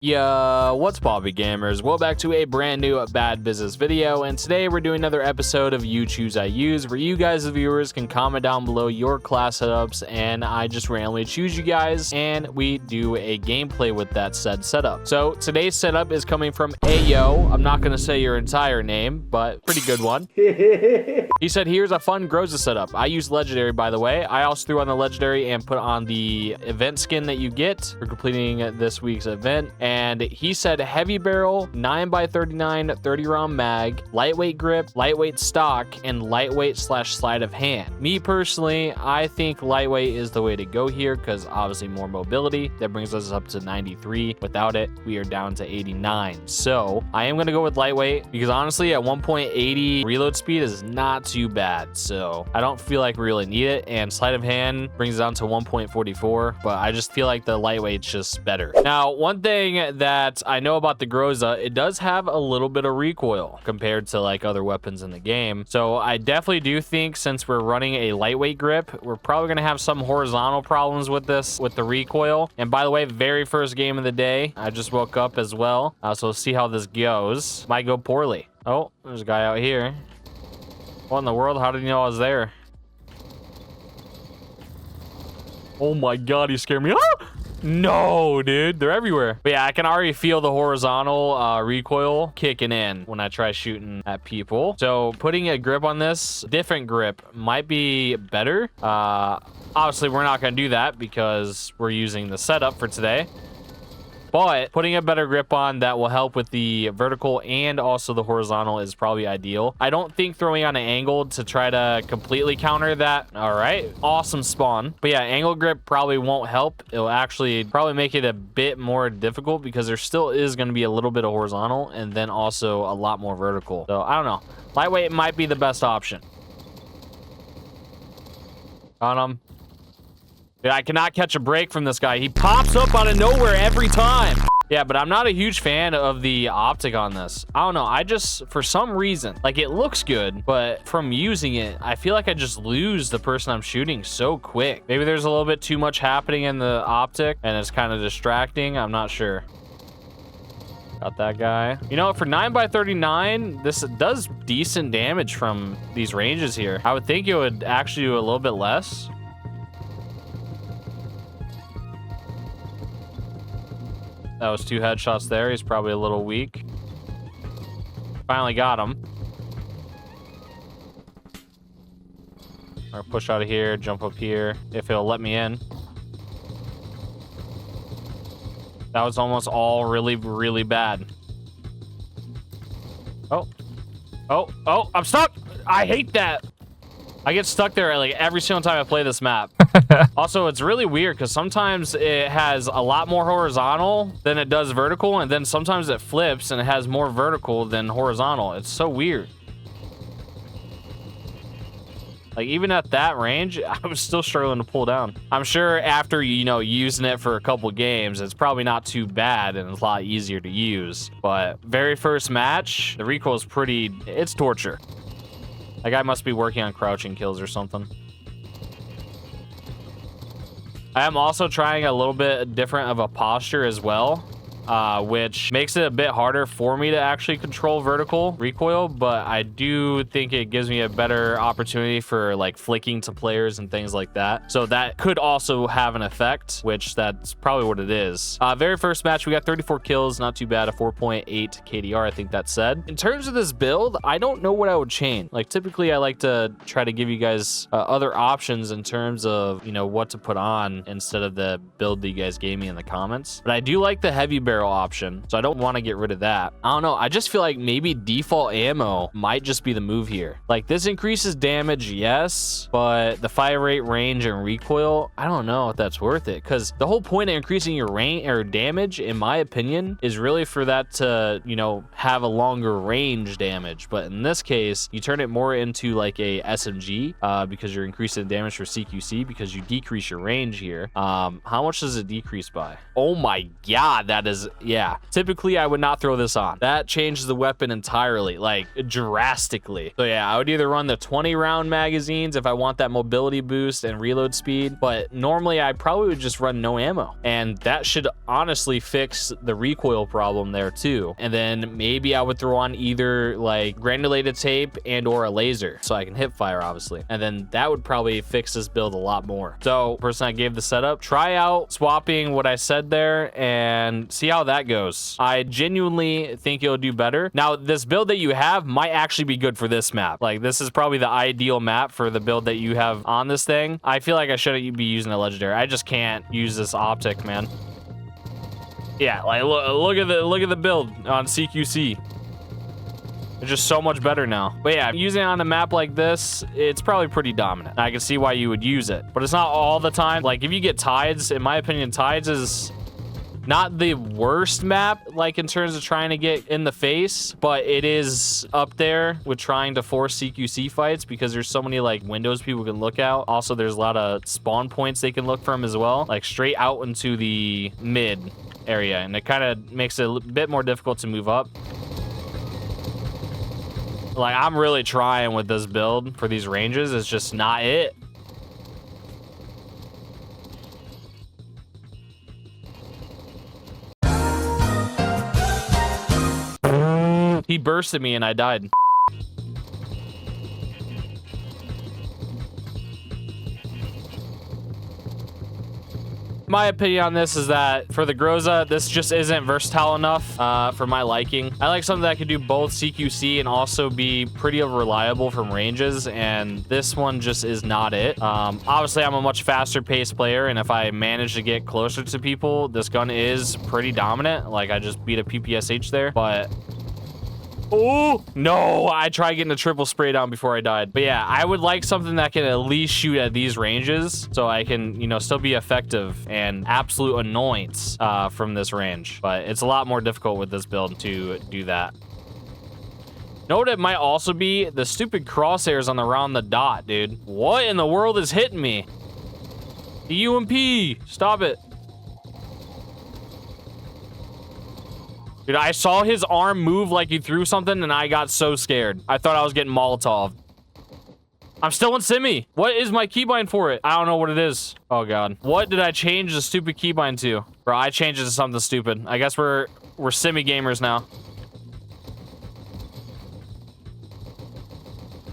Yeah, what's poppy gamers? Welcome back to a brand new bad business video, and today we're doing another episode of You Choose I Use, where you guys, the viewers, can comment down below your class setups, and I just randomly choose you guys, and we do a gameplay with that said setup. So today's setup is coming from Ayo. I'm not gonna say your entire name, but pretty good one. He said, here's a fun Groza setup. I use Legendary, by the way. I also threw on the Legendary and put on the event skin that you get for completing this week's event. And he said heavy barrel, 9x39, 30 round mag, lightweight grip, lightweight stock, and lightweight / sleight of hand. Me personally, I think lightweight is the way to go here because obviously more mobility. That brings us up to 93. Without it, we are down to 89. So I am going to go with lightweight because honestly at 1.80 reload speed is not too bad. So I don't feel like we really need it. And sleight of hand brings it down to 1.44, but I just feel like the lightweight's just better. Now, one thing that I know about the Groza, it does have a little bit of recoil compared to like other weapons in the game. So I definitely do think since we're running a lightweight grip, we're probably going to have some horizontal problems with this, with the recoil. And by the way, very first game of the day, I just woke up as well. So we'll see how this goes. Might go poorly. Oh, there's a guy out here. What in the world? How did you know I was there? Oh my God, he scared me. Ah! No, dude, they're everywhere. But yeah, I can already feel the horizontal recoil kicking in when I try shooting at people. So putting a grip on this, different grip, might be better. Obviously, we're not going to do that because we're using the setup for today. But putting a better grip on that will help with the vertical and also the horizontal is probably ideal. I don't think throwing on an angled to try to completely counter that. All right, awesome spawn. But yeah, angle grip probably won't help. It'll actually probably make it a bit more difficult because there still is going to be a little bit of horizontal and then also a lot more vertical. So I don't know. Lightweight might be the best option. On him. Dude, I cannot catch a break from this guy. He pops up out of nowhere every time. Yeah, but I'm not a huge fan of the optic on this. I don't know. I just, for some reason, like it looks good, but from using it, I feel like I just lose the person I'm shooting so quick. Maybe there's a little bit too much happening in the optic and it's kind of distracting. I'm not sure. Got that guy. You know, for 9x39, this does decent damage from these ranges here. I would think it would actually do a little bit less. That was 2 headshots there. He's probably a little weak. Finally got him. I'll push out of here, jump up here, if it'll let me in. That was almost all really, really bad. Oh. Oh, oh, I'm stuck! I hate that! I get stuck there like every single time I play this map. Also, it's really weird because sometimes it has a lot more horizontal than it does vertical, and then sometimes it flips and it has more vertical than horizontal. It's so weird. Like even at that range, I was still struggling to pull down. I'm sure after, you know, using it for a couple games, it's probably not too bad and it's a lot easier to use. But very first match, the recoil is pretty, it's torture. That guy must be working on crouching kills or something. I am also trying a little bit different of a posture as well, which makes it a bit harder for me to actually control vertical recoil, but I do think it gives me a better opportunity for like flicking to players and things like that. So that could also have an effect, which that's probably what it is. Very first match, we got 34 kills, not too bad, a 4.8 KDR, I think that said. In terms of this build, I don't know what I would change. Like typically I like to try to give you guys other options in terms of, you know, what to put on instead of the build that you guys gave me in the comments. But I do like the heavy barrel option, so I don't want to get rid of that. I don't know, I just feel like maybe default ammo might just be the move here. Like this increases damage, yes, but the fire rate, range, and recoil, I don't know if that's worth it, because the whole point of increasing your range or damage, in my opinion, is really for that to, you know, have a longer range damage. But in this case, you turn it more into like a SMG because you're increasing the damage for CQC because you decrease your range here. How much does it decrease by? Oh my God, that is yeah, typically I would not throw this on. That changes the weapon entirely, like drastically. So yeah, I would either run the 20 round magazines if I want that mobility boost and reload speed, but normally I probably would just run no ammo, and that should honestly fix the recoil problem there too. And then maybe I would throw on either like granulated tape and or a laser so I can hip fire, obviously, and then that would probably fix this build a lot more. So person I gave the setup, try out swapping what I said there and see how that goes. I genuinely think it'll do better. Now this build that you have might actually be good for this map. Like this is probably the ideal map for the build that you have on this thing. I feel like I shouldn't be using a legendary. I just can't use this optic, man. Yeah, like look at the build on CQC. It's just so much better now. But yeah, using it on a map like this, it's probably pretty dominant. I can see why you would use it, but it's not all the time. Like if you get Tides, in my opinion, Tides is not the worst map, like in terms of trying to get in the face, but it is up there with trying to force CQC fights because there's so many like windows people can look out. Also, there's a lot of spawn points they can look from as well, like straight out into the mid area, and it kind of makes it a bit more difficult to move up. Like I'm really trying with this build for these ranges. It's just not it. He bursted me and I died. My opinion on this is that for the Groza, this just isn't versatile enough for my liking. I like something that can do both CQC and also be pretty reliable from ranges, and this one just is not it. Obviously, I'm a much faster paced player, and if I manage to get closer to people, this gun is pretty dominant. Like, I just beat a PPSH there, but... Oh, no, I tried getting a triple spray down before I died. But yeah, I would like something that can at least shoot at these ranges so I can, you know, still be effective and absolute annoyance from this range. But it's a lot more difficult with this build to do that. Know what it might also be? The stupid crosshairs on the around the dot, dude. What in the world is hitting me? The UMP, stop it. Dude, I saw his arm move like he threw something, and I got so scared. I thought I was getting Molotov. I'm still in Simi. What is my keybind for it? I don't know what it is. Oh, God. What did I change the stupid keybind to? Bro, I changed it to something stupid. I guess we're Simi gamers now.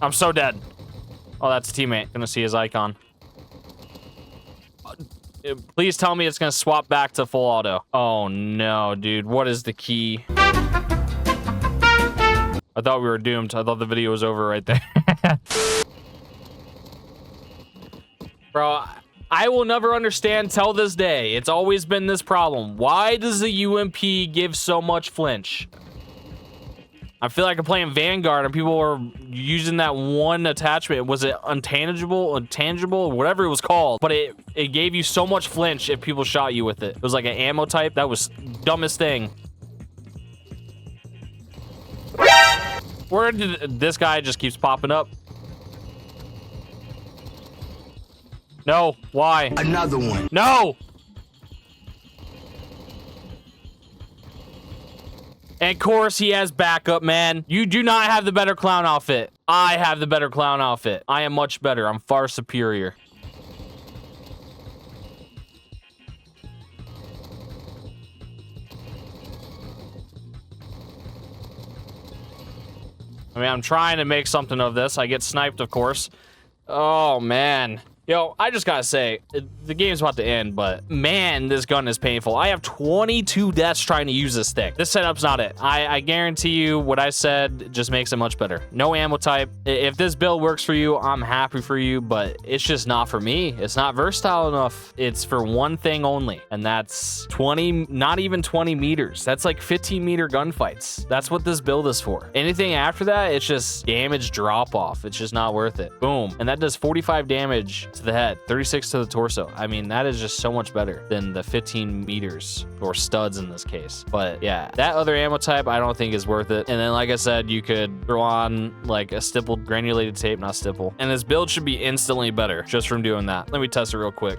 I'm so dead. Oh, that's a teammate. Gonna see his icon. Please tell me it's gonna swap back to full auto. Oh no, dude. What is the key? I thought we were doomed. I thought the video was over right there. Bro, I will never understand till this day. It's always been this problem. Why does the UMP give so much flinch? I feel like I'm playing Vanguard and people were using that one attachment. Was it intangible, whatever it was called? But it gave you so much flinch if people shot you with it. It was like an ammo type. That was dumbest thing. Where did this guy just keeps popping up? No, why? Another one. No! And of course, he has backup, man. You do not have the better clown outfit. I have the better clown outfit. I am much better. I'm far superior. I mean, I'm trying to make something of this. I get sniped, of course. Oh, man. Yo, I just gotta say, the game's about to end, but man, this gun is painful. I have 22 deaths trying to use this thing. This setup's not it. I guarantee you what I said just makes it much better. No ammo type. If this build works for you, I'm happy for you, but it's just not for me. It's not versatile enough. It's for one thing only, and that's 20, not even 20 meters. That's like 15-meter gunfights. That's what this build is for. Anything after that, it's just damage drop off. It's just not worth it. Boom. And that does 45 damage to the head, 36 to the torso. I mean, that is just so much better than the 15 meters or studs in this case. But yeah, that other ammo type I don't think is worth it. And then, like I said, you could throw on like a stippled granulated tape, not stipple, and this build should be instantly better just from doing that. Let me test it real quick.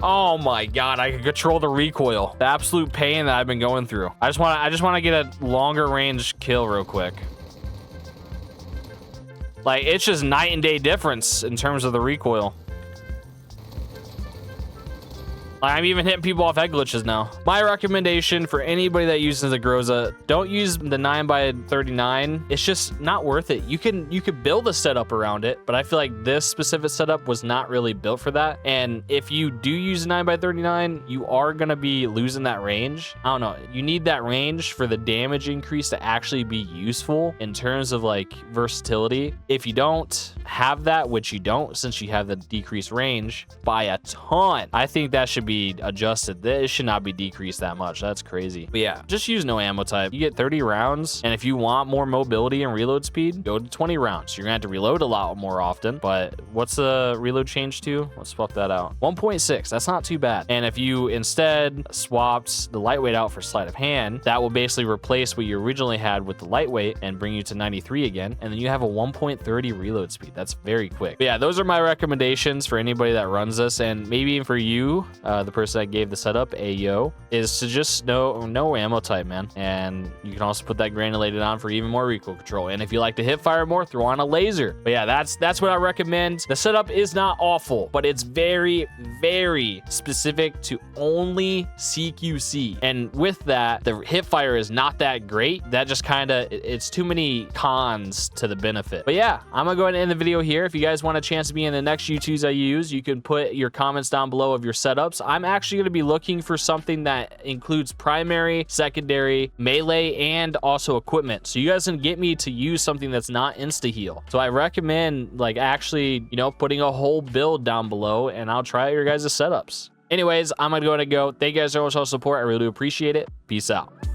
Oh my god, I can control the recoil. The absolute pain that I've been going through. I just want to get a longer range kill real quick. Like, it's just night and day difference in terms of the recoil. I'm even hitting people off head glitches now. My recommendation for anybody that uses the Groza, don't use the 9x39. It's just not worth it. You could build a setup around it, but I feel like this specific setup was not really built for that. And if you do use 9x39, you are gonna be losing that range. I don't know. You need that range for the damage increase to actually be useful in terms of like versatility. If you don't have that, which you don't, since you have the decreased range by a ton, I think that should be adjusted. This should not be decreased that much. That's crazy. But yeah, just use no ammo type. You get 30 rounds, and if you want more mobility and reload speed, go to 20 rounds. You're gonna have to reload a lot more often, but what's the reload change to? Let's swap that out. 1.6. That's not too bad. And if you instead swapped the lightweight out for sleight of hand, that will basically replace what you originally had with the lightweight and bring you to 93 again, and then you have a 1.30 reload speed. That's very quick. But yeah, those are my recommendations for anybody that runs this, and maybe even for you, the person that gave the setup, Ayo, is to just no ammo type, man. And you can also put that granulated on for even more recoil control. And if you like to hip fire more, throw on a laser. But yeah, that's what I recommend. The setup is not awful, but it's very, very specific to only CQC. And with that, the hip fire is not that great. That just kind of, it's too many cons to the benefit. But yeah, I'm gonna go ahead and end the video here. If you guys want a chance to be in the next YouTubes I use, you can put your comments down below of your setups. I'm actually going to be looking for something that includes primary, secondary, melee, and also equipment. So you guys can get me to use something that's not insta heal. So I recommend like actually, you know, putting a whole build down below, and I'll try your guys' setups. Anyways, I'm going to go. Thank you guys so much for the support. I really do appreciate it. Peace out.